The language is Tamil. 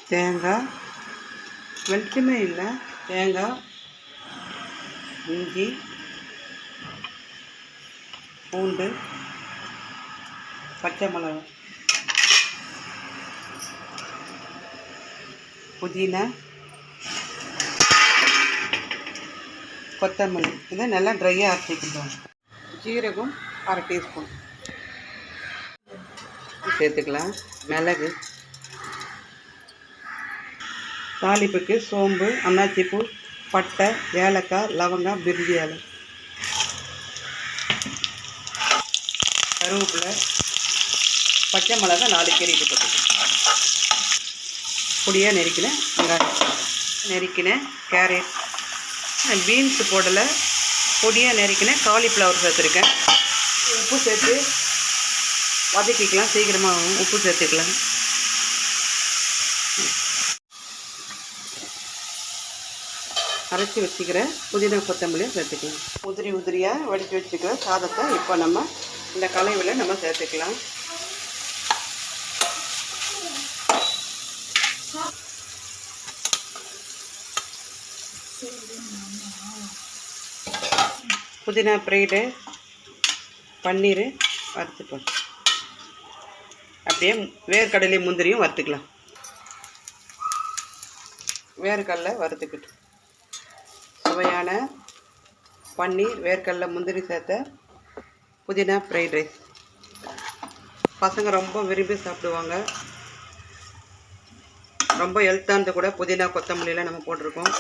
தேங்காய், வெளிச்சமே இல்லை, தேங்காய், இஞ்சி, பூண்டு, பச்சை மிளகா, புதினா, கொத்தமல்லி இதை நல்லா ட்ரையாக அரைச்சிக்கிட்டோம். ஜீரகம் 1/2 டீஸ்பூன் சேர்த்துக்கலாம். மிளகு, தாளிப்புக்கு சோம்பு, அன்னாச்சிப்பூ, பட்டை, ஏலக்காய், லவங்கம், பிரிஞ்சி இலை, கருவேப்பிலை, பச்சை மிளகா 4 கீரைக்கு போட்டுக்கலாம். பொடியாக நெருக்கினேன் வெங்காயம், நெருக்கினேன் கேரட், பீன்ஸு போடலை, பொடியாக நெருக்கினேன் காலிஃப்ளவர் சேர்த்துருக்கேன். உப்பு சேர்த்து வதக்கிக்கலாம், சீக்கிரமாக உப்பு சேர்த்துக்கலாம். அரைச்சி வச்சுக்கிற புதினா கொத்தமல்லியை சேர்த்துக்கலாம். உதிரியாக வடித்து வச்சுக்கிற சாதத்தை இப்போ நம்ம இந்த கலவையில் நம்ம சேர்த்துக்கலாம். புதினா ஃப்ரைடு, பன்னீர் வறுத்துப்போம். அப்படியே வேர்க்கடலை முந்திரியும் வறுத்துக்கலாம். வேர்க்கடலை வறுத்துக்கிட்டு சுவையான பன்னீர், வேர்க்கடலை, முந்திரி சேர்த்த புதினா ஃப்ரைட் ரைஸ் பசங்க ரொம்ப விரும்பி சாப்பிடுவாங்க. ரொம்ப ஹெல்த்தானது கூட. புதினா கொத்தமல்லியில் நம்ம போட்டிருக்கோம்.